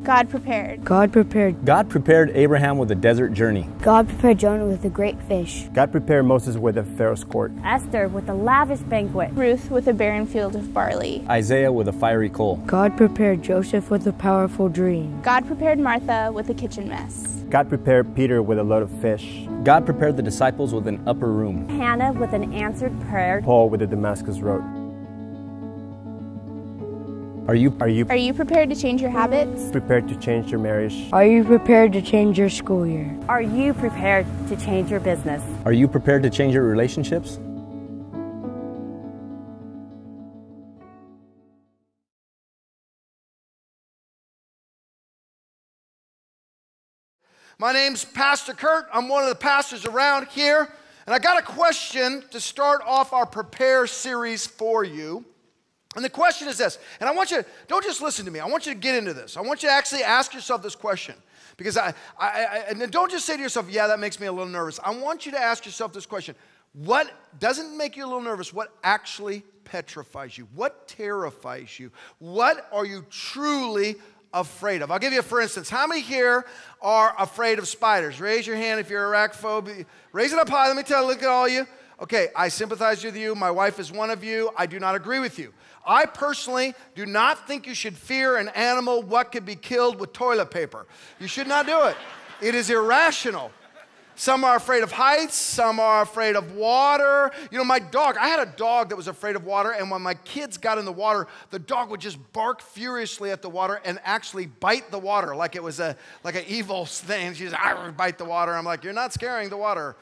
God prepared. God prepared. God prepared Abraham with a desert journey. God prepared Jonah with a great fish. God prepared Moses with a Pharaoh's court. Esther with a lavish banquet. Ruth with a barren field of barley. Isaiah with a fiery coal. God prepared Joseph with a powerful dream. God prepared Martha with a kitchen mess. God prepared Peter with a load of fish. God prepared the disciples with an upper room. Hannah with an answered prayer. Paul with the Damascus Road. Are you prepared to change your habits? Prepared to change your marriage? Are you prepared to change your school year? Are you prepared to change your business? Are you prepared to change your relationships? My name's Pastor Curt. I'm one of the pastors around here. And I got a question to start off our Prepare series for you. And the question is this, and I want you to, don't just listen to me, I want you to get into this. I want you to actually ask yourself this question. Because and don't just say to yourself, yeah, that makes me a little nervous. I want you to ask yourself this question. What doesn't make you a little nervous? What actually petrifies you? What terrifies you? What are you truly afraid of? I'll give you a for instance. How many here are afraid of spiders? Raise your hand if you're arachnophobic. Raise it up high. Let me tell you, look at all of you. Okay, I sympathize with you. My wife is one of you. I do not agree with you. I personally do not think you should fear an animal what could be killed with toilet paper. You should not do it. It is irrational. Some are afraid of heights. Some are afraid of water. You know, my dog, I had a dog that was afraid of water, and when my kids got in the water, the dog would just bark furiously at the water and actually bite the water like it was like an evil thing. She's, I would bite the water. I'm like, you're not scaring the water.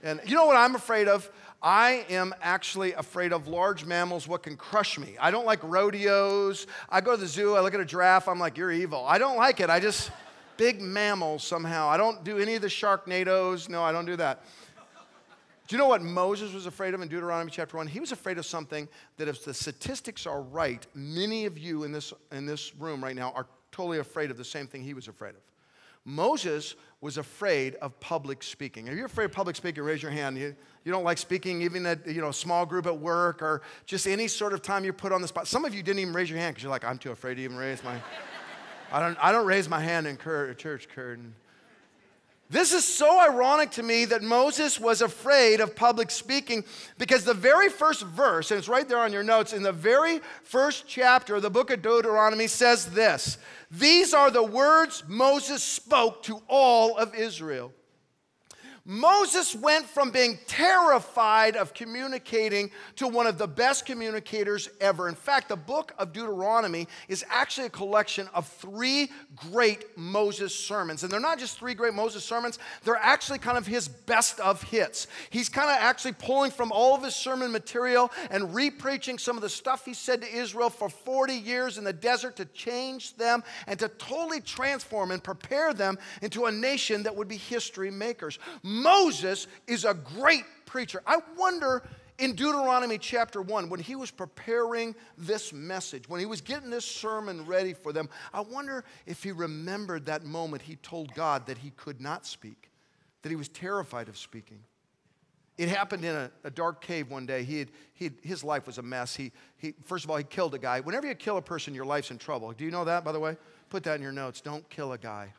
And you know what I'm afraid of? I am actually afraid of large mammals, what can crush me. I don't like rodeos. I go to the zoo, I look at a giraffe, I'm like, you're evil. I don't like it. Big mammals somehow. I don't do any of the Sharknadoes. No, I don't do that. Do you know what Moses was afraid of in Deuteronomy chapter 1? He was afraid of something that, if the statistics are right, many of you in this room right now are totally afraid of the same thing he was afraid of. Moses was afraid of public speaking. If you're afraid of public speaking, raise your hand. You don't like speaking even at a small group at work or just any sort of time you're put on the spot. Some of you didn't even raise your hand because you're like, I'm too afraid to even raise my I don't raise my hand in church, Curt. This is so ironic to me that Moses was afraid of public speaking because the very first verse, and it's right there on your notes, in the very first chapter of the book of Deuteronomy says this: these are the words Moses spoke to all of Israel. Moses went from being terrified of communicating to one of the best communicators ever. In fact, the book of Deuteronomy is actually a collection of 3 great Moses sermons. And they're not just 3 great Moses sermons, they're actually kind of his best of hits. He's kind of actually pulling from all of his sermon material and re-preaching some of the stuff he said to Israel for 40 years in the desert to change them and to totally transform and prepare them into a nation that would be history makers. Moses is a great preacher. I wonder in Deuteronomy chapter 1, when he was preparing this message, when he was getting this sermon ready for them, I wonder if he remembered that moment he told God that he could not speak, that he was terrified of speaking. It happened in a dark cave one day. His life was a mess. First of all, he killed a guy. Whenever you kill a person, your life's in trouble. Do you know that, by the way? Put that in your notes. Don't kill a guy.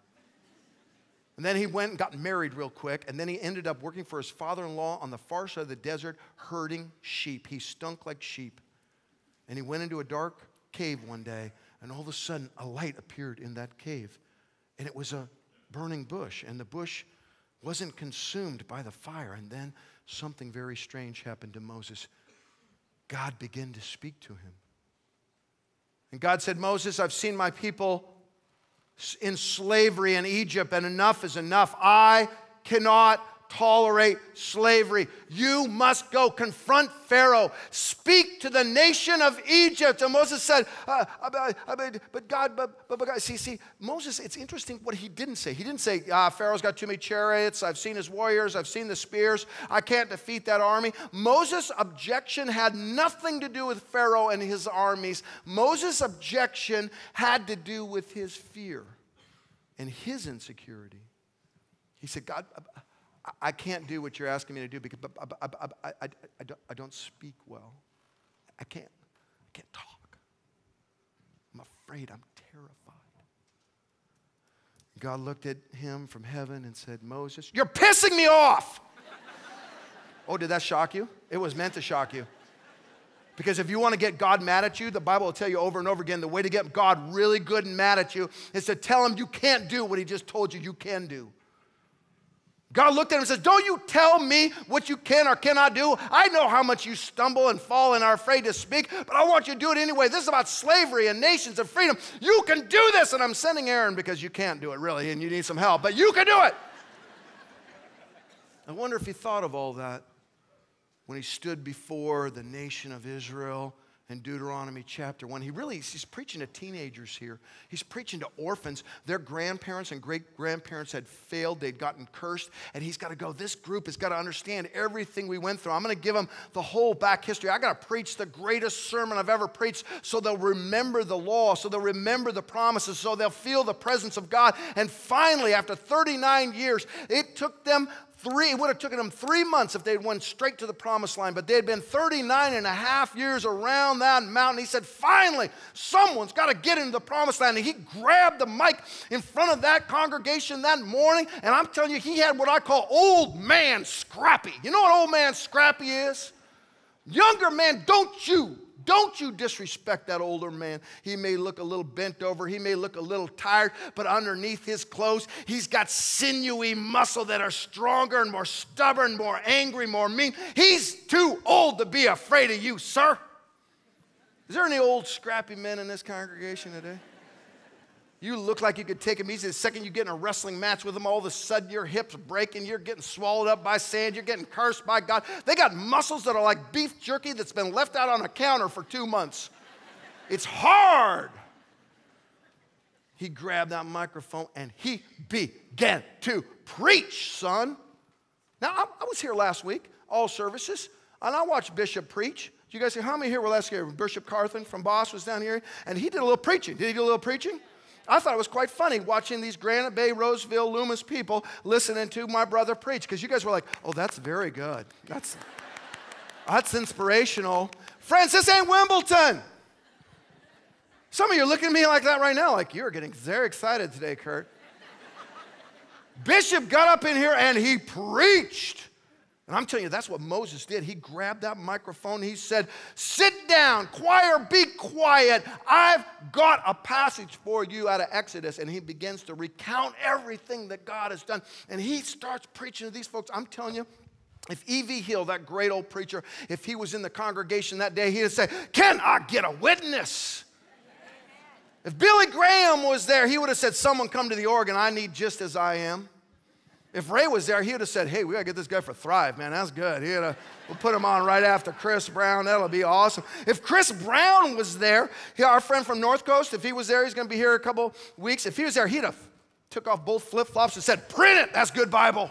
And then he went and got married real quick, and then he ended up working for his father-in-law on the far side of the desert, herding sheep. He stunk like sheep. And he went into a dark cave one day, and all of a sudden, a light appeared in that cave. And it was a burning bush, and the bush wasn't consumed by the fire. And then something very strange happened to Moses. God began to speak to him. And God said, Moses, I've seen my people in slavery in Egypt, and enough is enough. I cannot tolerate slavery. You must go confront Pharaoh. Speak to the nation of Egypt. And Moses said, but God, see, Moses, it's interesting what he didn't say. He didn't say, Pharaoh's got too many chariots. I've seen his warriors. I've seen the spears. I can't defeat that army. Moses' objection had nothing to do with Pharaoh and his armies. Moses' objection had to do with his fear and his insecurity. He said, God, I can't do what you're asking me to do because I don't speak well. I can't talk. I'm afraid. I'm terrified. God looked at him from heaven and said, Moses, you're pissing me off. Oh, did that shock you? It was meant to shock you. Because if you want to get God mad at you, the Bible will tell you over and over again, the way to get God really good and mad at you is to tell him you can't do what he just told you can do. God looked at him and says, don't you tell me what you can or cannot do. I know how much you stumble and fall and are afraid to speak, but I want you to do it anyway. This is about slavery and nations and freedom. You can do this, and I'm sending Aaron because you can't do it, really, and you need some help, but you can do it. I wonder if he thought of all that when he stood before the nation of Israel in Deuteronomy chapter 1. He's preaching to teenagers here. He's preaching to orphans. Their grandparents and great-grandparents had failed. They'd gotten cursed. And he's got to go, this group has got to understand everything we went through. I'm going to give them the whole back history. I got to preach the greatest sermon I've ever preached so they'll remember the law, so they'll remember the promises, so they'll feel the presence of God. And finally, after 39 years, it would have taken them 3 months if they'd went straight to the promised land, but they'd been 39 and a half years around that mountain. He said, finally, someone's got to get into the promised land. And he grabbed the mic in front of that congregation that morning, and I'm telling you, he had what I call old man scrappy. You know what old man scrappy is? Younger man, don't you disrespect that older man. He may look a little bent over. He may look a little tired, but underneath his clothes, he's got sinewy muscle that are stronger and more stubborn, more angry, more mean. He's too old to be afraid of you, sir. Is there any old scrappy men in this congregation today? You look like you could take him easy. The second you get in a wrestling match with them, all of a sudden your hips break and you're getting swallowed up by sand. You're getting cursed by God. They got muscles that are like beef jerky that's been left out on a counter for 2 months. It's hard. He grabbed that microphone and he began to preach, son. Now, I was here last week, all services, and I watched Bishop preach. Did you guys see how many here were last year? Bishop Carthen from Boss was down here, and he did a little preaching. Did he do a little preaching? I thought it was quite funny watching these Granite Bay, Roseville, Loomis people listening to my brother preach, because you guys were like, oh, that's very good. That's inspirational. Friends, this ain't Wimbledon. Some of you are looking at me like that right now, like you're getting very excited today, Curt. Bishop got up in here and he preached. And I'm telling you, that's what Moses did. He grabbed that microphone. He said, sit down, choir, be quiet. I've got a passage for you out of Exodus. And he begins to recount everything that God has done. And he starts preaching to these folks. I'm telling you, if E.V. Hill, that great old preacher, if he was in the congregation that day, he'd say, can I get a witness? If Billy Graham was there, he would have said, someone come to the organ. I need just as I am. If Ray was there, he would have said, hey, we got to get this guy for Thrive, man. That's good. We'll put him on right after Chris Brown. That'll be awesome. If Chris Brown was there, our friend from North Coast, if he was there, he's going to be here a couple weeks. If he was there, he'd have took off both flip-flops and said, print it. That's good Bible.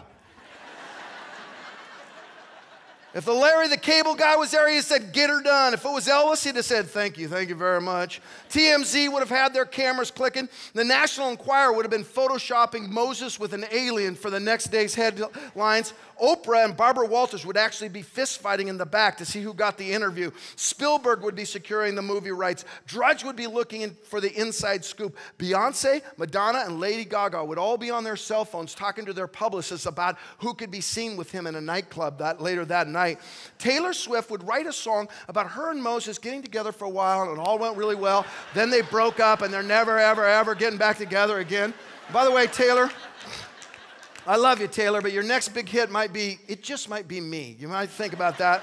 If the Larry the Cable Guy was there, he said, get her done. If it was Elvis, he'd have said, thank you very much. TMZ would have had their cameras clicking. The National Enquirer would have been photoshopping Moses with an alien for the next day's headlines. Oprah and Barbara Walters would actually be fist fighting in the back to see who got the interview. Spielberg would be securing the movie rights. Drudge would be looking for the inside scoop. Beyonce, Madonna, and Lady Gaga would all be on their cell phones talking to their publicists about who could be seen with him in a nightclub later that night. Taylor Swift would write a song about her and Moses getting together for a while, and it all went really well. Then they broke up, and they're never, ever, ever getting back together again. By the way, Taylor, I love you, Taylor, but your next big hit might be, it just might be me. You might think about that.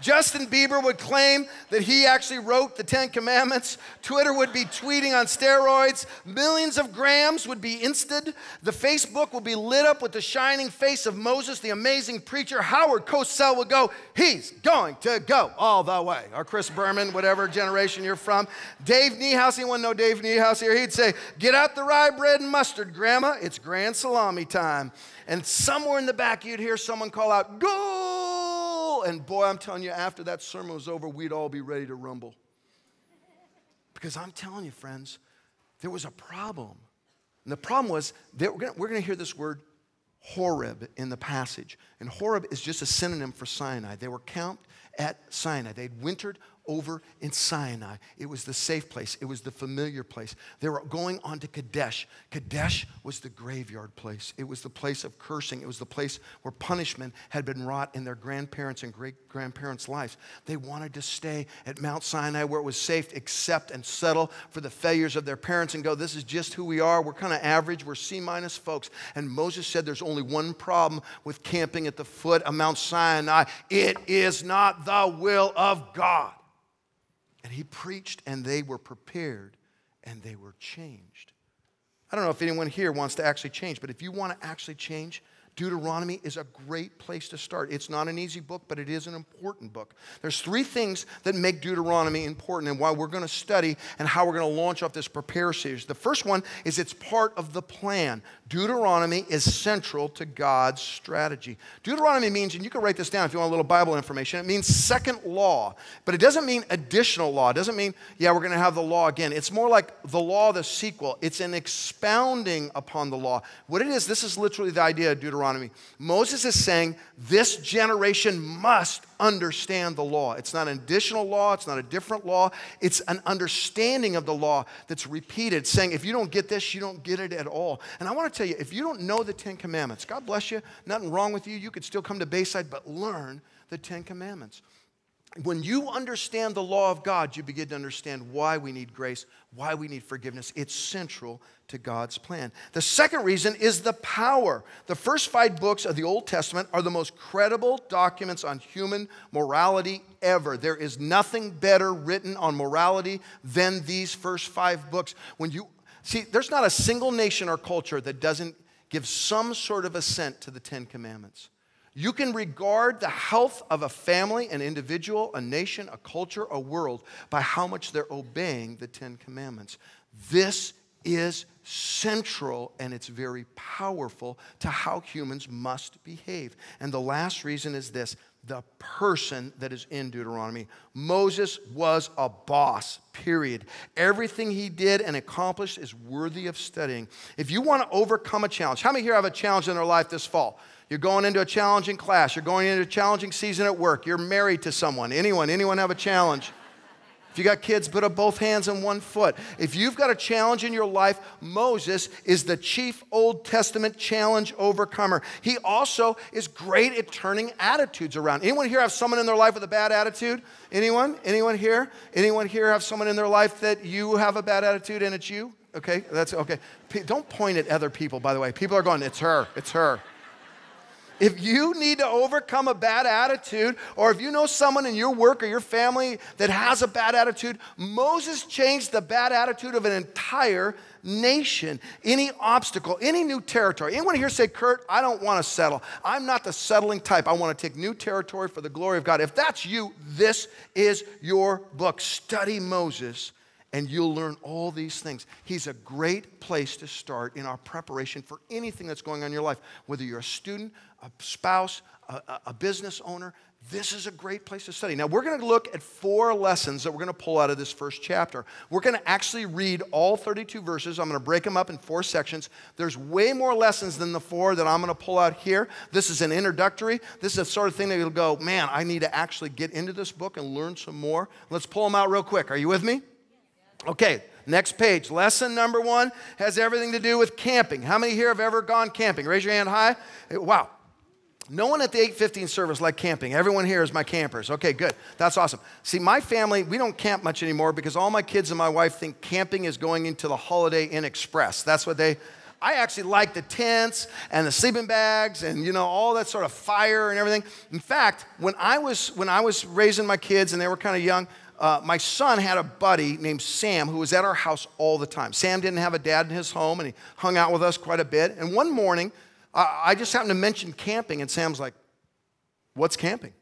Justin Bieber would claim that he actually wrote the 10 Commandments. Twitter would be tweeting on steroids. Millions of grams would be insted. The Facebook would be lit up with the shining face of Moses, the amazing preacher. Howard Cosell would go, he's going to go all the way. Or Chris Berman, whatever generation you're from. Dave Niehaus, anyone know Dave Niehaus here? He'd say, get out the rye bread and mustard, Grandma. It's grand salami time. And somewhere in the back, you'd hear someone call out, goal! And boy, I'm telling you, after that sermon was over, we'd all be ready to rumble. Because I'm telling you, friends, there was a problem. And the problem was, we're going to hear this word Horeb in the passage. And Horeb is just a synonym for Sinai. They were camped at Sinai. They'd wintered over in Sinai. It was the safe place. It was the familiar place. They were going on to Kadesh. Kadesh was the graveyard place. It was the place of cursing. It was the place where punishment had been wrought in their grandparents' and great-grandparents' lives. They wanted to stay at Mount Sinai where it was safe, accept and settle for the failures of their parents and go, this is just who we are. We're kind of average. We're C-minus folks. And Moses said there's only one problem with camping at the foot of Mount Sinai. It is not the will of God. And he preached, and they were prepared, and they were changed. I don't know if anyone here wants to actually change, but if you want to actually change, Deuteronomy is a great place to start. It's not an easy book, but it is an important book. There's 3 things that make Deuteronomy important and why we're going to study and how we're going to launch off this Prepare series. The first one is it's part of the plan. Deuteronomy is central to God's strategy. Deuteronomy means, and you can write this down if you want a little Bible information, it means second law, but it doesn't mean additional law. It doesn't mean, yeah, we're going to have the law again. It's more like the law, the sequel. It's an expounding upon the law. What it is, this is literally the idea of Deuteronomy. Moses is saying this generation must understand the law. It's not an additional law. It's not a different law. It's an understanding of the law that's repeated. It's saying if you don't get this, you don't get it at all. And I want to tell you, if you don't know the 10 Commandments, God bless you, nothing wrong with you. You could still come to Bayside, but learn the 10 Commandments. When you understand the law of God, you begin to understand why we need grace, why we need forgiveness. It's central to God's plan. The second reason is the power. The first 5 books of the Old Testament are the most credible documents on human morality ever. There is nothing better written on morality than these first 5 books. There's not a single nation or culture that doesn't give some sort of assent to the 10 Commandments. You can regard the health of a family, an individual, a nation, a culture, a world by how much they're obeying the 10 Commandments. This is central and it's very powerful to how humans must behave. And the last reason is this: the person that is in Deuteronomy. Moses was a boss, period. Everything he did and accomplished is worthy of studying. If you want to overcome a challenge, how many here have a challenge in their life this fall? You're going into a challenging class. You're going into a challenging season at work. You're married to someone. Anyone have a challenge? If you got kids, put up both hands and one foot. If you've got a challenge in your life, Moses is the chief Old Testament challenge overcomer. He also is great at turning attitudes around. Anyone here have someone in their life with a bad attitude? Anyone? Anyone here? Anyone here have someone in their life that you have a bad attitude and it's you? Okay, that's okay. Don't point at other people, by the way. People are going, it's her, it's her. If you need to overcome a bad attitude, or if you know someone in your work or your family that has a bad attitude, Moses changed the bad attitude of an entire nation. Any obstacle, any new territory. Anyone here say, Curt, I don't want to settle. I'm not the settling type. I want to take new territory for the glory of God. If that's you, this is your book. Study Moses, and you'll learn all these things. He's a great place to start in our preparation for anything that's going on in your life. Whether you're a student, a spouse, a business owner, this is a great place to study. Now, we're going to look at 4 lessons that we're going to pull out of this first chapter. We're going to actually read all 32 verses. I'm going to break them up in 4 sections. There's way more lessons than the 4 that I'm going to pull out here. This is an introductory. This is the sort of thing that you'll go, man, I need to actually get into this book and learn some more. Let's pull them out real quick. Are you with me? Okay, next page. Lesson number 1 has everything to do with camping. How many here have ever gone camping? Raise your hand high. Wow. No one at the 8:15 service liked camping. Everyone here is my campers. Okay, good. That's awesome. See, my family, we don't camp much anymore because all my kids and my wife think camping is going into the Holiday Inn Express. That's what I actually like the tents and the sleeping bags and, all that sort of fire and everything. In fact, when I was raising my kids and they were kind of young, my son had a buddy named Sam who was at our house all the time. Sam didn't have a dad in his home, and he hung out with us quite a bit. And one morning, I just happened to mention camping, and Sam's like, what's camping?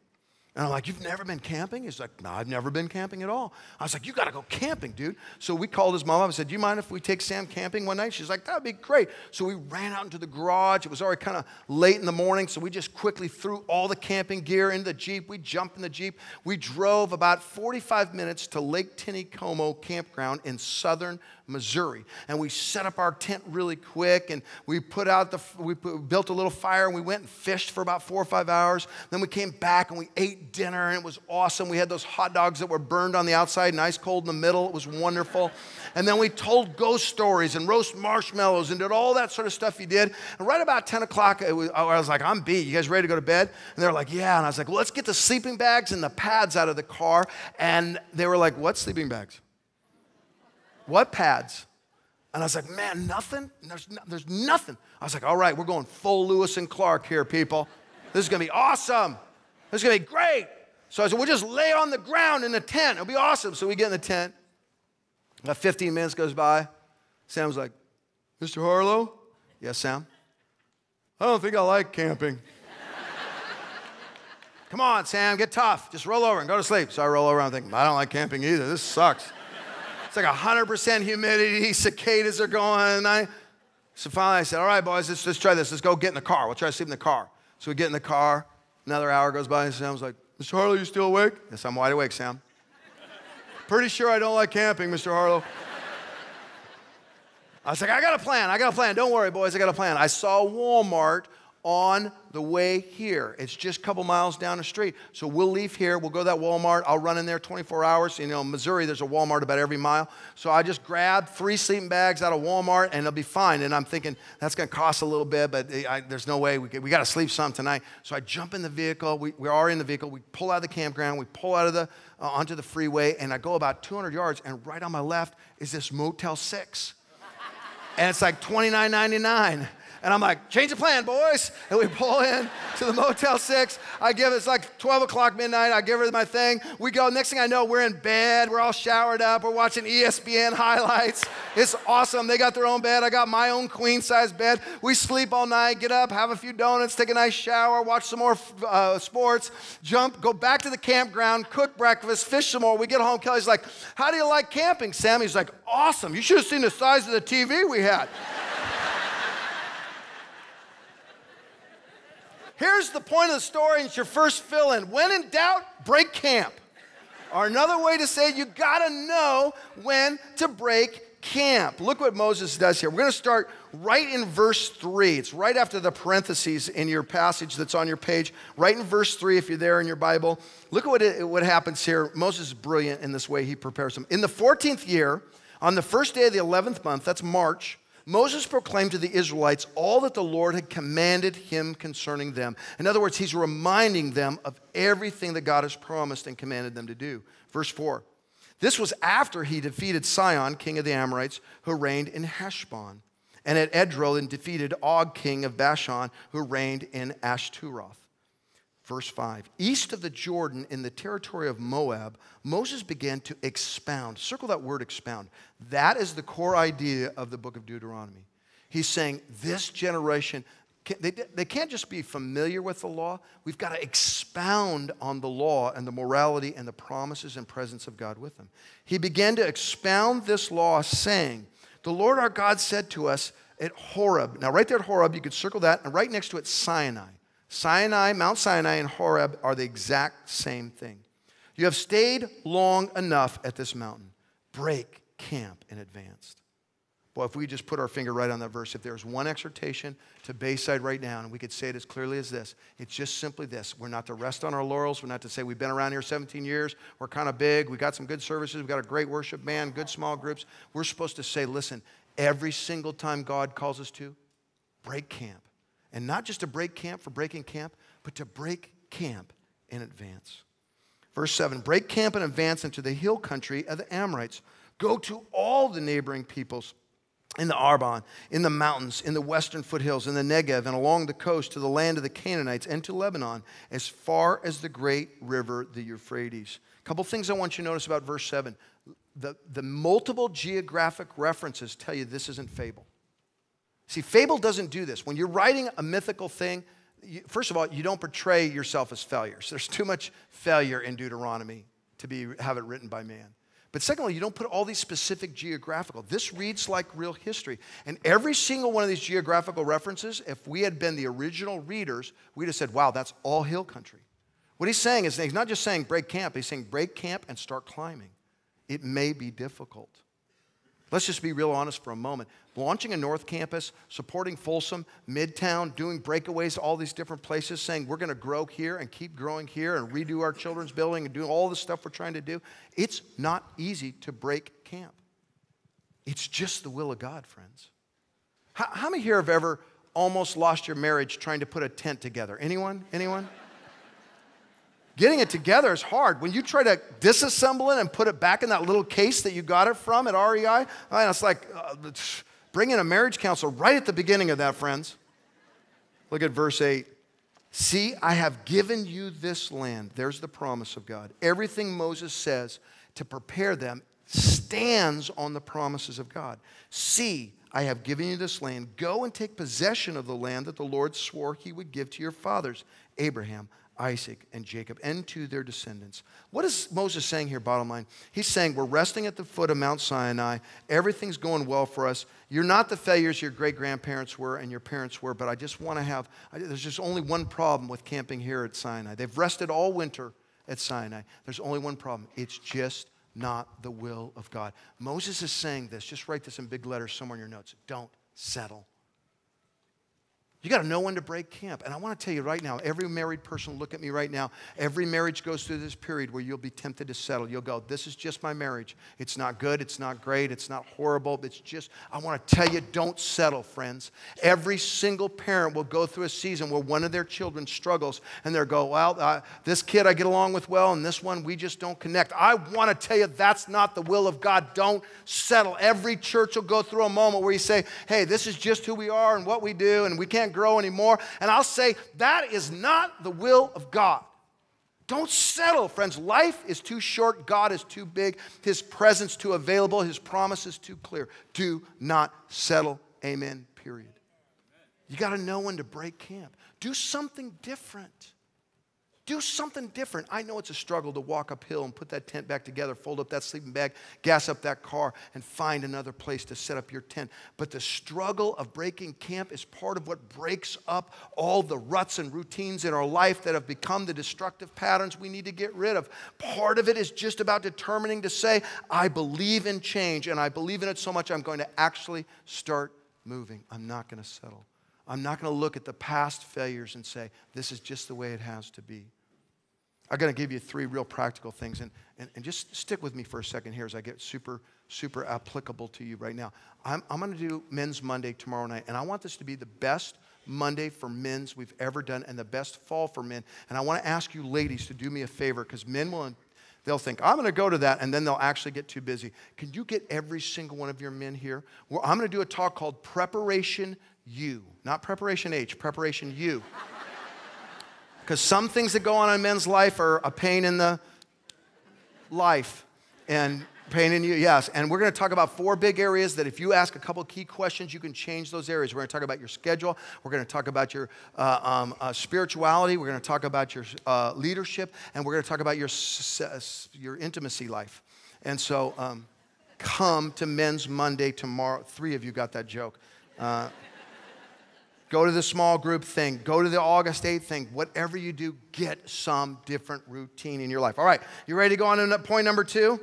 And I'm like, you've never been camping? He's like, no, I've never been camping at all. I was like, you got to go camping, dude. So we called his mom up and said, do you mind if we take Sam camping one night? She's like, that would be great. So we ran out into the garage. It was already kind of late in the morning, so we just quickly threw all the camping gear into the Jeep. We jumped in the Jeep. We drove about 45 minutes to Lake Tinnecomo Campground in southern Missouri. And we set up our tent really quick, and we built a little fire, and we went and fished for about 4 or 5 hours. Then we came back, and we ate ate dinner, and it was awesome. We had those hot dogs that were burned on the outside and ice cold in the middle. It was wonderful. And then we told ghost stories and roast marshmallows and did all that sort of stuff he did. And right about 10 o'clock, I was like, I'm beat. You guys ready to go to bed? And they were like, yeah. And I was like, well, let's get the sleeping bags and the pads out of the car. And they were like, what sleeping bags? What pads? And I was like, man, nothing? There's nothing. I was like, all right, we're going full Lewis and Clark here, people. This is going to be awesome. This is going to be great. So I said, we'll just lay on the ground in the tent. It'll be awesome. So we get in the tent. About 15 minutes goes by. Sam's like, Mr. Harlow? Yes, Sam? I don't think I like camping. Come on, Sam, get tough. Just roll over and go to sleep. So I roll over and I'm thinking, I don't like camping either. This sucks. It's like 100% humidity. Cicadas are going. So finally I said, all right, boys, let's try this. Let's go get in the car. We'll try to sleep in the car. So we get in the car. Another hour goes by and Sam's like, Mr. Harlow, you still awake? Yes, I'm wide awake, Sam. Pretty sure I don't like camping, Mr. Harlow. I was like, I got a plan. Don't worry, boys, I got a plan. I saw Walmart on the way here. It's just a couple miles down the street. So we'll leave here. We'll go to that Walmart. I'll run in there 24 hours. You know, in Missouri, there's a Walmart about every mile. So I just grabbed 3 sleeping bags out of Walmart, and it'll be fine. And I'm thinking, that's going to cost a little bit, but there's no way. We got to sleep some tonight. So I jump in the vehicle. We are in the vehicle. We pull out of the campground. We pull out of the onto the freeway, and I go about 200 yards, and right on my left is this Motel 6. And it's like $29.99. And I'm like, change the plan, boys. And we pull in to the Motel 6. It's like 12 o'clock midnight. I give her my thing. We go. Next thing I know, we're in bed. We're all showered up. We're watching ESPN highlights. It's awesome. They got their own bed. I got my own queen-size bed. We sleep all night, get up, have a few donuts, take a nice shower, watch some more sports, go back to the campground, cook breakfast, fish some more. We get home. Kelly's like, how do you like camping, Sam? He's like, awesome. You should have seen the size of the TV we had. Here's the point of the story, and it's your first fill-in. When in doubt, break camp. Or another way to say it, you gotta know when to break camp. Look what Moses does here. We're gonna start right in verse 3. It's right after the parentheses in your passage that's on your page. Right in verse 3, if you're there in your Bible. Look at what happens here. Moses is brilliant in this way he prepares them. In the 14th year, on the first day of the 11th month, that's March, Moses proclaimed to the Israelites all that the Lord had commanded him concerning them. In other words, he's reminding them of everything that God has promised and commanded them to do. Verse 4. This was after he defeated Sihon, king of the Amorites, who reigned in Heshbon, and at Edrei and defeated Og, king of Bashan, who reigned in Ashtaroth. Verse 5, east of the Jordan in the territory of Moab, Moses began to expound. Circle that word expound. That is the core idea of the book of Deuteronomy. He's saying this generation, they can't just be familiar with the law. We've got to expound on the law and the morality and the promises and presence of God with them. He began to expound this law saying, the Lord our God said to us at Horeb. Now right there at Horeb, you could circle that, and right next to it, Sinai. Mount Sinai and Horeb are the exact same thing. You have stayed long enough at this mountain. Break camp in advance. Boy, if we just put our finger right on that verse, if there's one exhortation to Bayside right now, and we could say it as clearly as this, it's just simply this. We're not to rest on our laurels. We're not to say we've been around here 17 years. We're kind of big. We got some good services. We've got a great worship band, good small groups. We're supposed to say, listen, every single time God calls us to, break camp. And not just to break camp for breaking camp, but to break camp in advance. Verse 7, break camp in advance into the hill country of the Amorites. Go to all the neighboring peoples in the Arban, in the mountains, in the western foothills, in the Negev, and along the coast to the land of the Canaanites and to Lebanon, as far as the great river, the Euphrates. A couple things I want you to notice about verse 7. The multiple geographic references tell you this isn't fable. See, fable doesn't do this. When you're writing a mythical thing, first of all, you don't portray yourself as failures. There's too much failure in Deuteronomy to have it written by man. But secondly, you don't put all these specific geographical. This reads like real history. And every single one of these geographical references, if we had been the original readers, we'd have said, wow, that's all hill country. What he's saying is he's not just saying break camp. He's saying break camp and start climbing. It may be difficult. Let's just be real honest for a moment. Launching a North Campus, supporting Folsom, Midtown, doing breakaways, all these different places, saying we're going to grow here and keep growing here and redo our children's building and do all the stuff we're trying to do. It's not easy to break camp. It's just the will of God, friends. How many here have ever almost lost your marriage trying to put a tent together? Anyone? Anyone? Getting it together is hard. When you try to disassemble it and put it back in that little case that you got it from at REI, it's like bring in a marriage counselor right at the beginning of that, friends. Look at verse 8. See, I have given you this land. There's the promise of God. Everything Moses says to prepare them stands on the promises of God. See, I have given you this land. Go and take possession of the land that the Lord swore he would give to your fathers, Abraham, Isaac, and Jacob, and to their descendants. What is Moses saying here, bottom line? He's saying we're resting at the foot of Mount Sinai. Everything's going well for us. You're not the failures your great-grandparents were and your parents were, but I just want to have, there's just only one problem with camping here at Sinai. They've rested all winter at Sinai. There's only one problem. It's just not the will of God. Moses is saying this. Just write this in big letters somewhere in your notes. Don't settle. You got to know when to break camp. And I want to tell you right now, every married person, look at me right now. Every marriage goes through this period where you'll be tempted to settle. You'll go, this is just my marriage. It's not good. It's not great. It's not horrible. It's just, I want to tell you, don't settle, friends. Every single parent will go through a season where one of their children struggles and they'll go, well, this kid I get along with well, and this one we just don't connect. I want to tell you that's not the will of God. Don't settle. Every church will go through a moment where you say, hey, this is just who we are and what we do, and we can't grow anymore. And I'll say that is not the will of God. Don't settle, friends. Life is too short. God is too big. His presence too available. His promise is too clear. Do not settle. Amen. Period. You got to know when to break camp. Do something different. Do something different. I know it's a struggle to walk uphill and put that tent back together, fold up that sleeping bag, gas up that car, and find another place to set up your tent. But the struggle of breaking camp is part of what breaks up all the ruts and routines in our life that have become the destructive patterns we need to get rid of. Part of it is just about determining to say, I believe in change, and I believe in it so much I'm going to actually start moving. I'm not going to settle. I'm not going to look at the past failures and say, this is just the way it has to be. I'm going to give you 3 real practical things, and just stick with me for a second here as I get super applicable to you right now. I'm going to do Men's Monday tomorrow night, and I want this to be the best Monday for men's we've ever done and the best fall for men. And I want to ask you ladies to do me a favor, because men they'll think, I'm going to go to that, and then they'll actually get too busy. Can you get every single one of your men here? Well, I'm going to do a talk called Preparation U, not Preparation H, Preparation U. Because some things that go on in men's life are a pain in the life and pain in you, yes. And we're going to talk about 4 big areas that if you ask a couple key questions, you can change those areas. We're going to talk about your schedule. We're going to talk about your spirituality. We're going to talk about your leadership. And we're going to talk about your intimacy life. And so come to Men's Monday tomorrow. 3 of you got that joke. Go to the small group thing. Go to the August 8th thing. Whatever you do, get some different routine in your life. All right, you ready to go on to point number 2?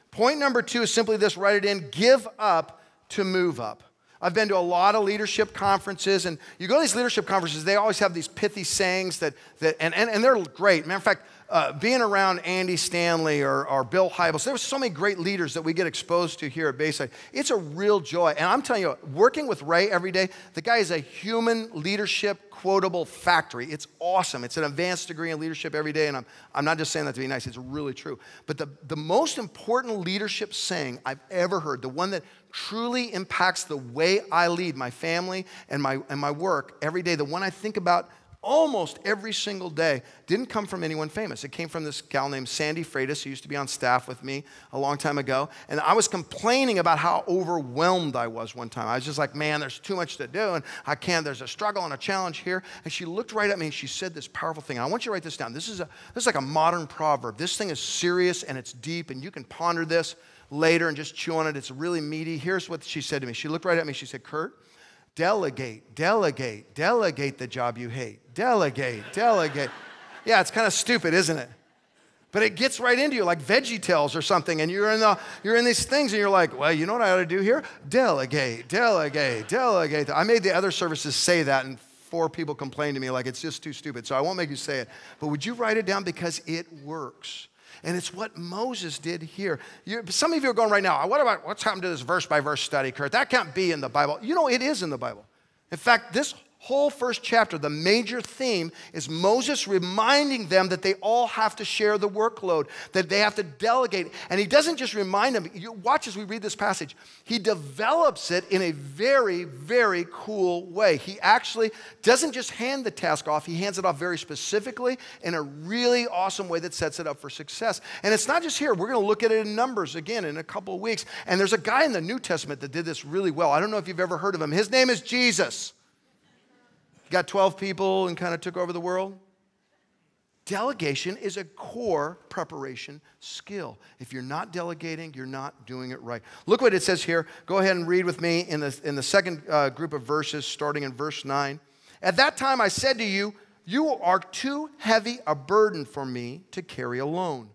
Point number 2 is simply this. Write it in. Give up to move up. I've been to a lot of leadership conferences, and you go to these leadership conferences, they always have these pithy sayings and they're great. Matter of fact, being around Andy Stanley or Bill Hybels, there were so many great leaders that we get exposed to here at Bayside. It's a real joy. And I'm telling you, working with Ray every day, the guy is a human leadership quotable factory. It's awesome. It's an advanced degree in leadership every day, and I'm not just saying that to be nice. It's really true. But the most important leadership saying I've ever heard, the one that truly impacts the way I lead my family and my work every day, the one I think about almost every single day, didn't come from anyone famous. It came from this gal named Sandy Freitas, who used to be on staff with me a long time ago. And I was complaining about how overwhelmed I was one time. I was just like, man, there's too much to do, and I can't. There's a struggle and a challenge here. And she looked right at me, and she said this powerful thing. I want you to write this down. This is like a modern proverb. This thing is serious, and it's deep, and you can ponder this later and just chew on it. It's really meaty. Here's what she said to me. She looked right at me. She said, Curt, delegate, delegate, delegate the job you hate. Delegate, delegate. Yeah, it's kind of stupid, isn't it? But it gets right into you like VeggieTales or something, and you're in these things, and you're like, well, you know what I ought to do here? Delegate, delegate, delegate. I made the other services say that, and 4 people complained to me like it's just too stupid, so I won't make you say it. But would you write it down because it works? And it's what Moses did here. Some of you are going right now, what's happened to this verse-by-verse study, Curt? That can't be in the Bible. You know, it is in the Bible. In fact, this whole first chapter, the major theme is Moses reminding them that they all have to share the workload, that they have to delegate. And he doesn't just remind them. You watch as we read this passage. He develops it in a very, very cool way. He actually doesn't just hand the task off. He hands it off very specifically in a really awesome way that sets it up for success. And it's not just here. We're going to look at it in Numbers again in a couple of weeks. And there's a guy in the New Testament that did this really well. I don't know if you've ever heard of him. His name is Jesus. Got 12 people and kind of took over the world. Delegation is a core preparation skill. If you're not delegating, you're not doing it right. Look what it says here. Go ahead and read with me in the second group of verses, starting in verse 9. At that time I said to you, you are too heavy a burden for me to carry alone.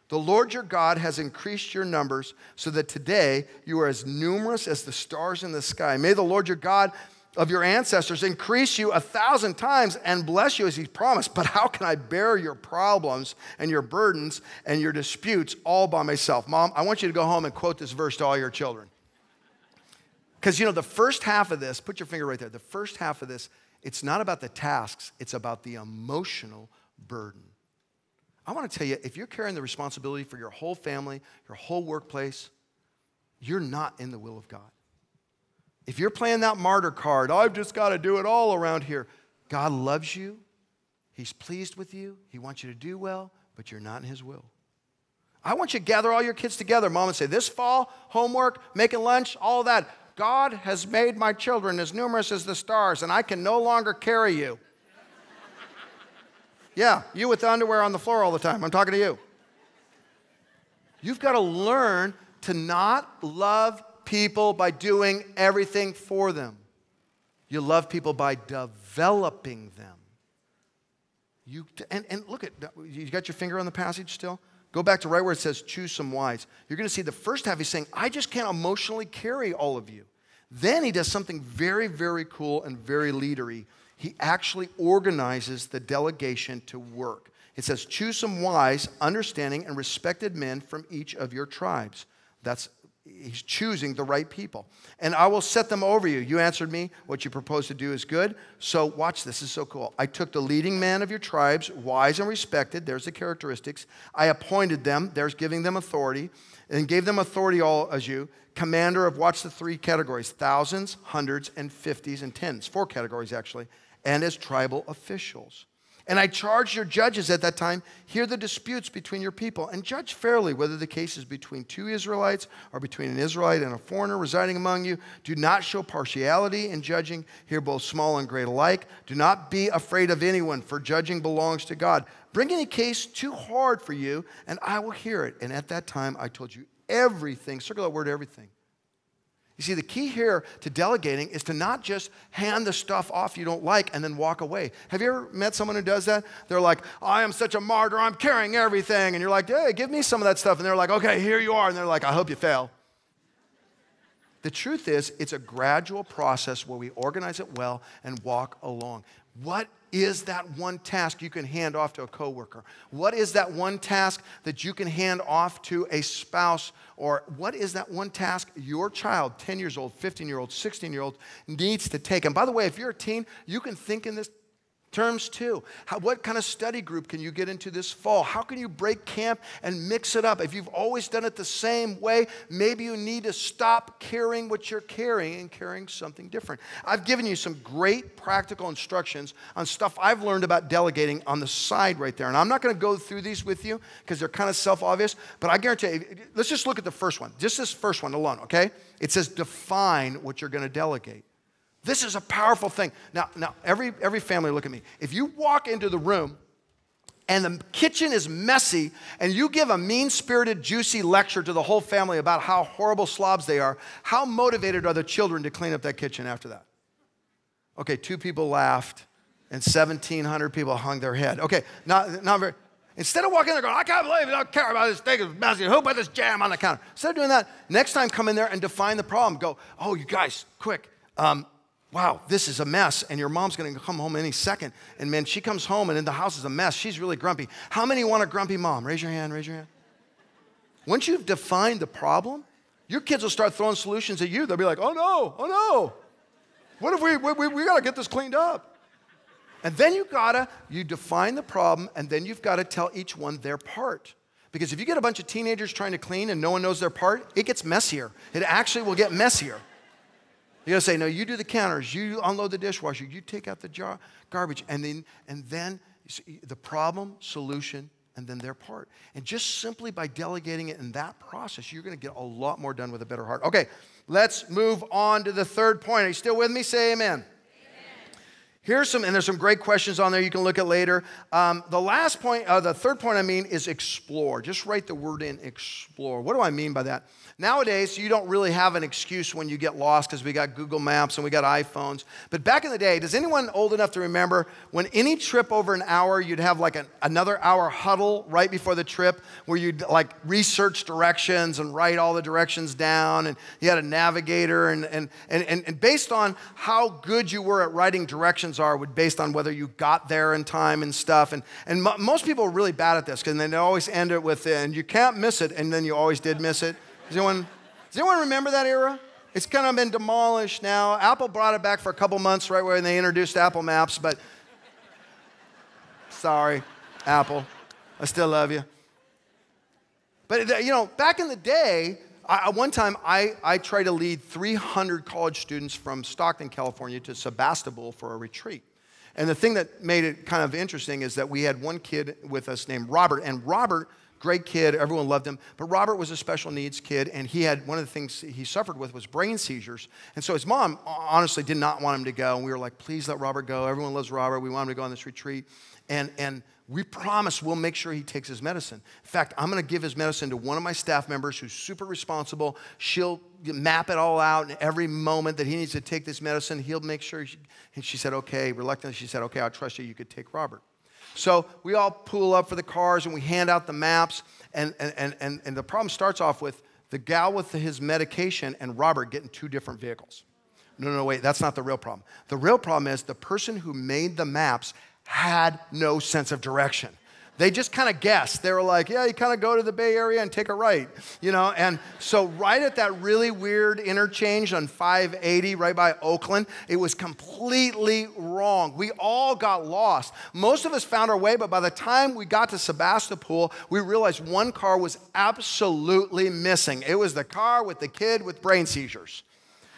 The Lord your God has increased your numbers so that today you are as numerous as the stars in the sky. May the Lord your God of your ancestors increase you 1,000 times and bless you as he promised. But how can I bear your problems and your burdens and your disputes all by myself? Mom, I want you to go home and quote this verse to all your children. Because, you know, the first half of this, put your finger right there. The first half of this, it's not about the tasks. It's about the emotional burden. I want to tell you, if you're carrying the responsibility for your whole family, your whole workplace, you're not in the will of God. If you're playing that martyr card, I've just got to do it all around here. God loves you. He's pleased with you. He wants you to do well, but you're not in his will. I want you to gather all your kids together, Mom, and say, this fall, homework, making lunch, all that. God has made my children as numerous as the stars, and I can no longer carry you. Yeah, you with the underwear on the floor all the time. I'm talking to you. You've got to learn to not love people by doing everything for them. You love people by developing them. And look at, you got your finger on the passage still? Go back to right where it says, choose some wise. You're going to see the first half, he's saying, I just can't emotionally carry all of you. Then he does something very, very cool and very leadery. He actually organizes the delegation to work. It says, choose some wise, understanding, and respected men from each of your tribes. He's choosing the right people. And I will set them over you. You answered me, what you propose to do is good. So watch this, is so cool. I took the leading man of your tribes, wise and respected, there's the characteristics. I appointed them, there's giving them authority, and gave them authority all as you, commander of, watch the 3 categories, thousands, hundreds, and 50s, and 10s, 4 categories actually, and as tribal officials. And I charged your judges at that time, hear the disputes between your people and judge fairly whether the case is between 2 Israelites or between an Israelite and a foreigner residing among you. Do not show partiality in judging, hear both small and great alike. Do not be afraid of anyone, for judging belongs to God. Bring any case too hard for you, and I will hear it. And at that time I told you everything, circle that word everything. You see, the key here to delegating is to not just hand the stuff off you don't like and then walk away. Have you ever met someone who does that? They're like, I am such a martyr, I'm carrying everything. And you're like, hey, give me some of that stuff. And they're like, okay, here you are. And they're like, I hope you fail. The truth is, it's a gradual process where we organize it well and walk along. What is that one task you can hand off to a coworker? What is that one task that you can hand off to a spouse? Or what is that one task your child, 10 years old, 15-year-old, 16-year-old, needs to take? And by the way, if you're a teen, you can think in this terms too. What kind of study group can you get into this fall? How can you break camp and mix it up? If you've always done it the same way, maybe you need to stop carrying what you're carrying and carrying something different. I've given you some great practical instructions on stuff I've learned about delegating on the side right there. And I'm not going to go through these with you because they're kind of self-obvious, but I guarantee you, let's just look at the first one. Just this first one alone, okay? It says define what you're going to delegate. This is a powerful thing. Now, every family, look at me. If you walk into the room and the kitchen is messy and you give a mean-spirited, juicy lecture to the whole family about how horrible slobs they are, how motivated are the children to clean up that kitchen after that? Okay, 2 people laughed and 1,700 people hung their head. Okay, not very. Instead of walking in there going, I can't believe you don't care about this thing, it's messy. Who put this jam on the counter? Instead of doing that, next time come in there and define the problem. Go, oh, you guys, quick. Wow, this is a mess, and your mom's going to come home any second. And man, she comes home, and then the house is a mess. She's really grumpy. How many want a grumpy mom? Raise your hand, raise your hand. Once you've defined the problem, your kids will start throwing solutions at you. They'll be like, oh no. What if we got to get this cleaned up? And then you define the problem, and then you've got to tell each one their part. Because if you get a bunch of teenagers trying to clean and no one knows their part, it gets messier. It actually will get messier. You gotta say, no, you do the counters, you unload the dishwasher, you take out the garbage, and then the problem, solution, and then their part. And just simply by delegating it in that process, you're gonna get a lot more done with a better heart. Okay, let's move on to the third point. Are you still with me? Say amen. There's some great questions on there you can look at later. The third point is explore. Just write the word in, explore. What do I mean by that? Nowadays, you don't really have an excuse when you get lost because we got Google Maps and we got iPhones. But back in the day, does anyone old enough to remember when any trip over an hour, you'd have like another hour huddle right before the trip where you'd like research directions and write all the directions down, and you had a navigator, and based on how good you were at writing directions would based on whether you got there in time and stuff. And most people are really bad at this because they always end it with, and you can't miss it, and then you always did miss it. Does anyone remember that era? It's kind of been demolished now. Apple brought it back for a couple months right when they introduced Apple Maps, but sorry, Apple. I still love you. But, back in the day, one time I tried to lead 300 college students from Stockton, California to Sebastopol for a retreat. And the thing that made it kind of interesting is that we had one kid with us named Robert, and Robert, great kid, everyone loved him, but Robert was a special needs kid, and he had one of the things he suffered with was brain seizures. And so his mom honestly did not want him to go, and we were like, please let Robert go. Everyone loves Robert. We want him to go on this retreat. And we promise we'll make sure he takes his medicine. In fact, I'm going to give his medicine to one of my staff members who's super responsible. She'll map it all out, and every moment that he needs to take this medicine, he'll make sure. And she said, okay, reluctantly, she said, okay, I'll trust you. You could take Robert. So we all pool up for the cars, and we hand out the maps, and the problem starts off with the gal with his medication and Robert getting two different vehicles. No, wait, that's not the real problem. The real problem is the person who made the maps had no sense of direction. They just kind of guessed. They were like, yeah, you kind of go to the Bay Area and take a right, And so right at that really weird interchange on 580 right by Oakland, it was completely wrong. We all got lost. Most of us found our way, but by the time we got to Sebastopol, we realized one car was absolutely missing. It was the car with the kid with brain seizures.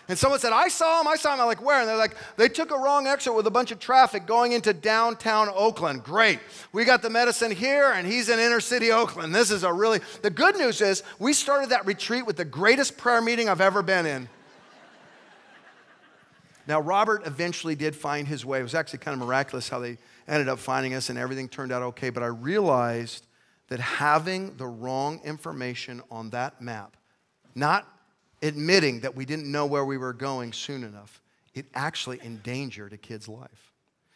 And someone said, I saw him. I'm like, where? And they're like, they took a wrong exit with a bunch of traffic going into downtown Oakland. Great. We got the medicine here, and he's in inner city Oakland. The good news is we started that retreat with the greatest prayer meeting I've ever been in. Now, Robert eventually did find his way. It was actually kind of miraculous how they ended up finding us, and everything turned out okay. But I realized that having the wrong information on that map, not admitting that we didn't know where we were going soon enough, it actually endangered a kid's life.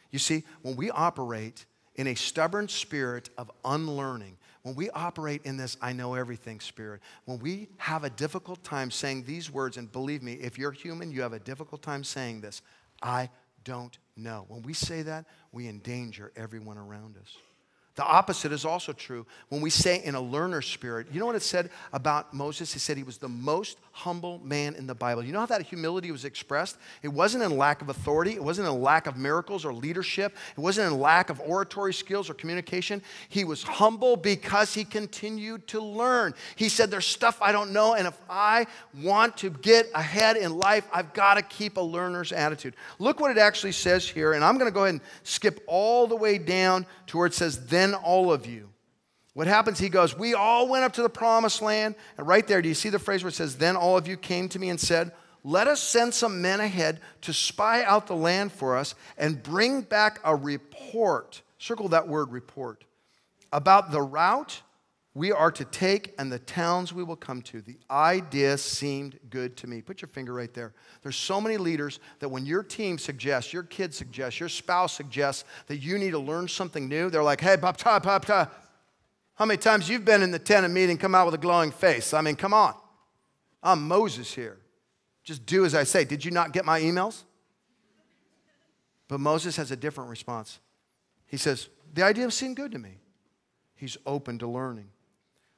You see, when we operate in a stubborn spirit of unlearning, when we operate in this I know everything spirit, when we have a difficult time saying these words, and believe me, if you're human, you have a difficult time saying this, I don't know. When we say that, we endanger everyone around us. The opposite is also true. When we say in a learner spirit, you know what it said about Moses? It said he was the most humble man in the Bible. You know how that humility was expressed? It wasn't in lack of authority. It wasn't in lack of miracles or leadership. It wasn't in lack of oratory skills or communication. He was humble because he continued to learn. He said, there's stuff I don't know, and if I want to get ahead in life, I've got to keep a learner's attitude. Look what it actually says here, and I'm going to go ahead and skip all the way down to where it says, then all of you. What happens, he goes, we all went up to the promised land. And right there, do you see the phrase where it says, then all of you came to me and said, let us send some men ahead to spy out the land for us and bring back a report. Circle that word report. About the route we are to take and the towns we will come to. The idea seemed good to me. Put your finger right there. There's so many leaders that when your team suggests, your kid suggests, your spouse suggests that you need to learn something new, they're like, hey, bapta, bapta. How many times you've been in the tent of meeting, come out with a glowing face? I mean, come on. I'm Moses here. Just do as I say. Did you not get my emails? But Moses has a different response. He says, the idea seemed good to me. He's open to learning.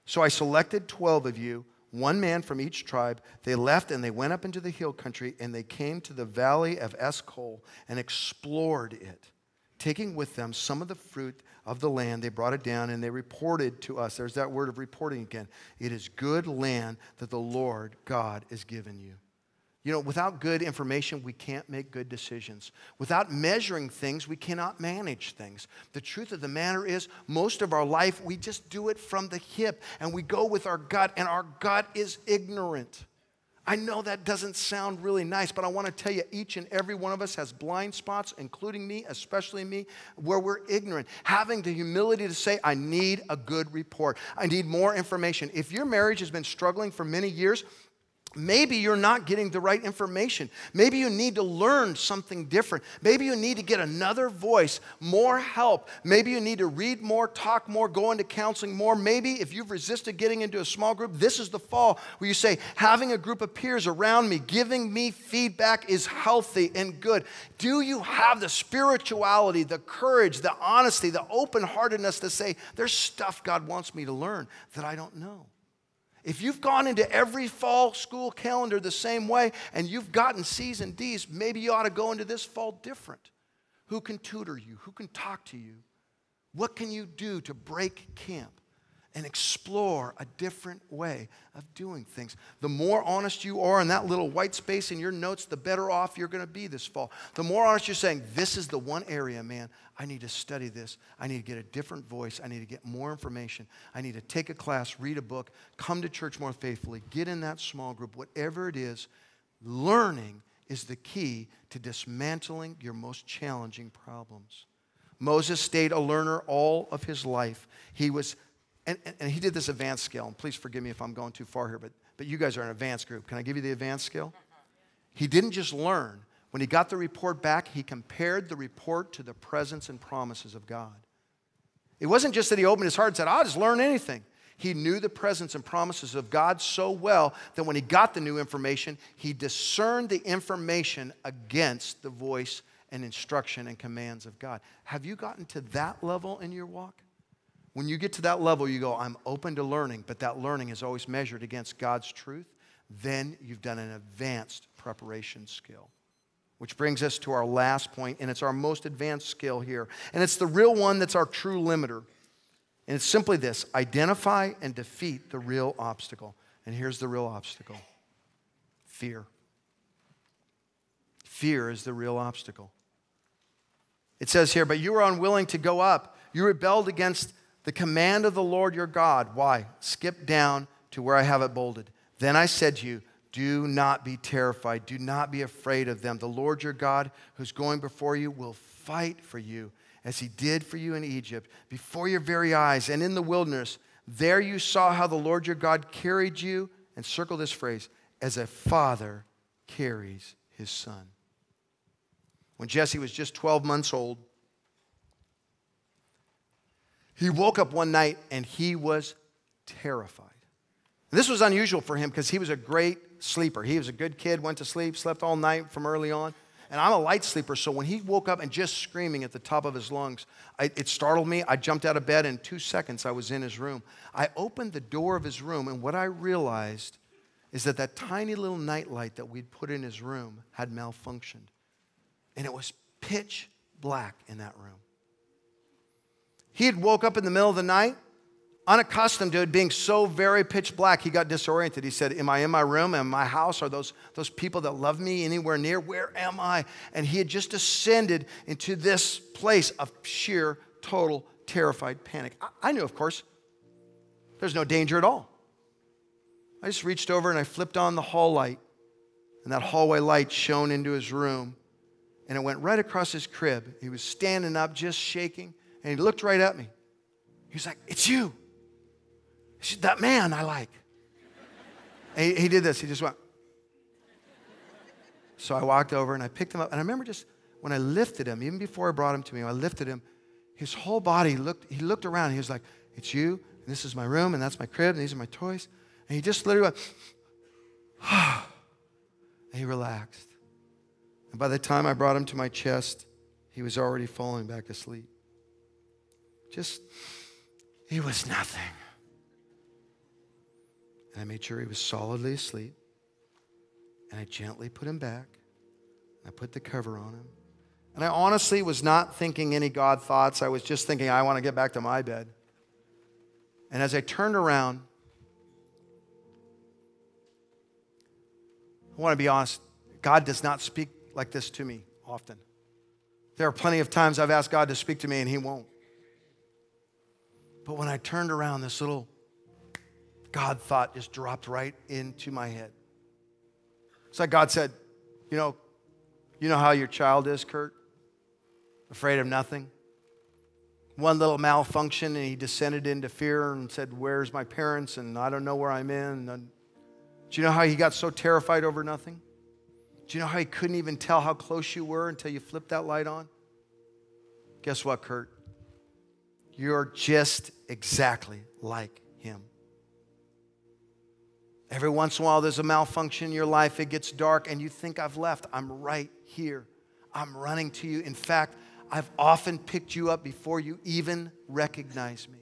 So I selected 12 of you, one man from each tribe. They left and they went up into the hill country, and they came to the valley of Eshcol and explored it, taking with them some of the fruit of the land. They brought it down and they reported to us. There's that word of reporting again. It is good land that the Lord God has given you. You know, without good information, we can't make good decisions. Without measuring things, we cannot manage things. The truth of the matter is, most of our life, we just do it from the hip, and we go with our gut, and our gut is ignorant. I know that doesn't sound really nice, but I want to tell you, each and every one of us has blind spots, including me, especially me, where we're ignorant. Having the humility to say, I need a good report. I need more information. If your marriage has been struggling for many years, maybe you're not getting the right information. Maybe you need to learn something different. Maybe you need to get another voice, more help. Maybe you need to read more, talk more, go into counseling more. Maybe if you've resisted getting into a small group, this is the fall where you say, having a group of peers around me, giving me feedback is healthy and good. Do you have the spirituality, the courage, the honesty, the open-heartedness to say, there's stuff God wants me to learn that I don't know? If you've gone into every fall school calendar the same way and you've gotten C's and D's, maybe you ought to go into this fall different. Who can tutor you? Who can talk to you? What can you do to break camp and explore a different way of doing things? The more honest you are in that little white space in your notes, the better off you're going to be this fall. The more honest you're saying, this is the one area, man, I need to study this. I need to get a different voice. I need to get more information. I need to take a class, read a book, come to church more faithfully, get in that small group. Whatever it is, learning is the key to dismantling your most challenging problems. Moses stayed a learner all of his life. He was, and he did this advanced scale. And please forgive me if I'm going too far here, but you guys are an advanced group. Can I give you the advanced scale? He didn't just learn. When he got the report back, he compared the report to the presence and promises of God. It wasn't just that he opened his heart and said, I'll just learn anything. He knew the presence and promises of God so well that when he got the new information, he discerned the information against the voice and instruction and commands of God. Have you gotten to that level in your walk? When you get to that level, you go, I'm open to learning, but that learning is always measured against God's truth. Then you've done an advanced preparation skill. Which brings us to our last point, and it's our most advanced skill here. And it's the real one that's our true limiter. And it's simply this: identify and defeat the real obstacle. And here's the real obstacle: fear. Fear is the real obstacle. It says here, but you were unwilling to go up. You rebelled against the command of the Lord your God. Why? Skip down to where I have it bolded. Then I said to you, do not be terrified. Do not be afraid of them. The Lord your God, who's going before you, will fight for you as he did for you in Egypt, before your very eyes and in the wilderness. There you saw how the Lord your God carried you, and circle this phrase, as a father carries his son. When Jesse was just 12 months old, he woke up one night and he was terrified. And this was unusual for him because he was a great sleeper. He was a good kid, went to sleep, slept all night from early on. And I'm a light sleeper, so when he woke up and just screaming at the top of his lungs, it startled me. I jumped out of bed. In 2 seconds, I was in his room. I opened the door of his room, and what I realized is that that tiny little nightlight that we'd put in his room had malfunctioned. And it was pitch black in that room. He had woke up in the middle of the night, unaccustomed to it being so very pitch black. He got disoriented. He said, am I in my room? Am I in my house? Are those people that love me anywhere near? Where am I? And he had just descended into this place of sheer, total, terrified panic. I knew, of course, there's no danger at all. I just reached over and I flipped on the hall light, and that hallway light shone into his room, and it went right across his crib. He was standing up, just shaking, and he looked right at me. He was like, it's you. That man I like. And he did this. He just went. So I walked over and I picked him up. And I remember just when I lifted him, even before I brought him to me, I lifted him. His whole body, he looked around. He was like, it's you. And this is my room, and that's my crib, and these are my toys. And he just literally went, and he relaxed. And by the time I brought him to my chest, he was already falling back asleep. He was nothing. And I made sure he was solidly asleep. And I gently put him back. I put the cover on him. And I honestly was not thinking any God thoughts. I was just thinking, I want to get back to my bed. And as I turned around, I want to be honest, God does not speak like this to me often. There are plenty of times I've asked God to speak to me and he won't. But when I turned around, this little God thought just dropped right into my head. It's like God said, you know how your child is, Curt? Afraid of nothing. One little malfunction and he descended into fear and said, where's my parents? And I don't know where I'm in. And do you know how he got so terrified over nothing? Do you know how he couldn't even tell how close you were until you flipped that light on? Guess what, Curt? You're just exactly like him. Every once in a while there's a malfunction in your life. It gets dark and you think I've left. I'm right here. I'm running to you. In fact, I've often picked you up before you even recognize me.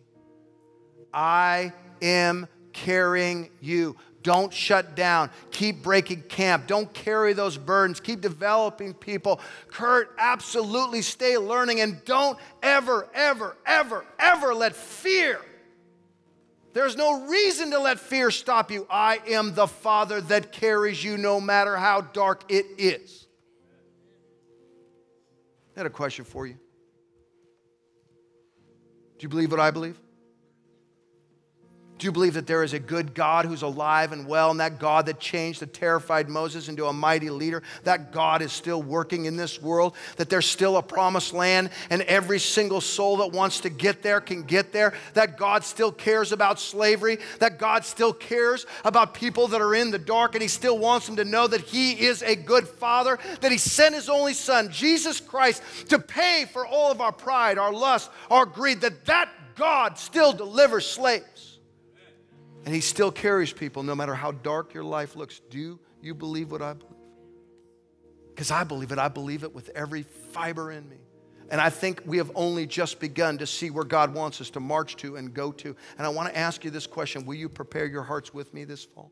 I am carrying you. Don't shut down. Keep breaking camp. Don't carry those burdens. Keep developing people. Curt, absolutely stay learning and don't ever, ever, ever, ever let fear. There's no reason to let fear stop you. I am the Father that carries you no matter how dark it is. I had a question for you. Do you believe what I believe? Do you believe that there is a good God who's alive and well, and that God that changed the terrified Moses into a mighty leader, that God is still working in this world, that there's still a promised land, and every single soul that wants to get there can get there, that God still cares about slavery, that God still cares about people that are in the dark, and he still wants them to know that he is a good Father, that he sent his only Son, Jesus Christ, to pay for all of our pride, our lust, our greed, that God still delivers slaves. And he still carries people no matter how dark your life looks. Do you believe what I believe? Because I believe it. I believe it with every fiber in me. And I think we have only just begun to see where God wants us to march to and go to. And I want to ask you this question. Will you prepare your hearts with me this fall?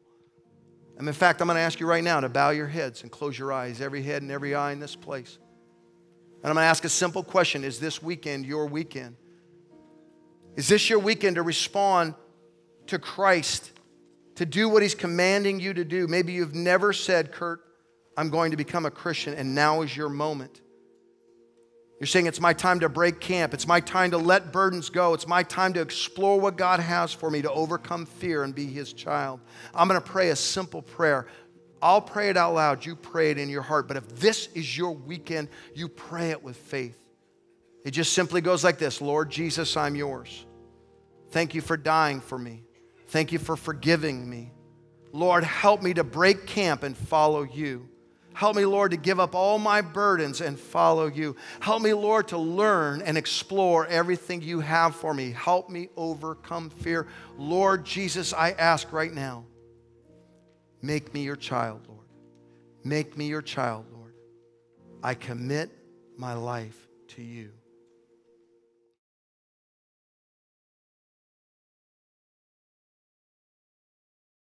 And in fact, I'm going to ask you right now to bow your heads and close your eyes, every head and every eye in this place. And I'm going to ask a simple question. Is this weekend your weekend? Is this your weekend to respond to Christ, to do what he's commanding you to do? Maybe you've never said, Curt, I'm going to become a Christian, and now is your moment. You're saying it's my time to break camp. It's my time to let burdens go. It's my time to explore what God has for me, to overcome fear and be his child. I'm going to pray a simple prayer. I'll pray it out loud. You pray it in your heart. But if this is your weekend, you pray it with faith. It just simply goes like this. Lord Jesus, I'm yours. Thank you for dying for me. Thank you for forgiving me. Lord, help me to break camp and follow you. Help me, Lord, to give up all my burdens and follow you. Help me, Lord, to learn and explore everything you have for me. Help me overcome fear. Lord Jesus, I ask right now, make me your child, Lord. Make me your child, Lord. I commit my life to you.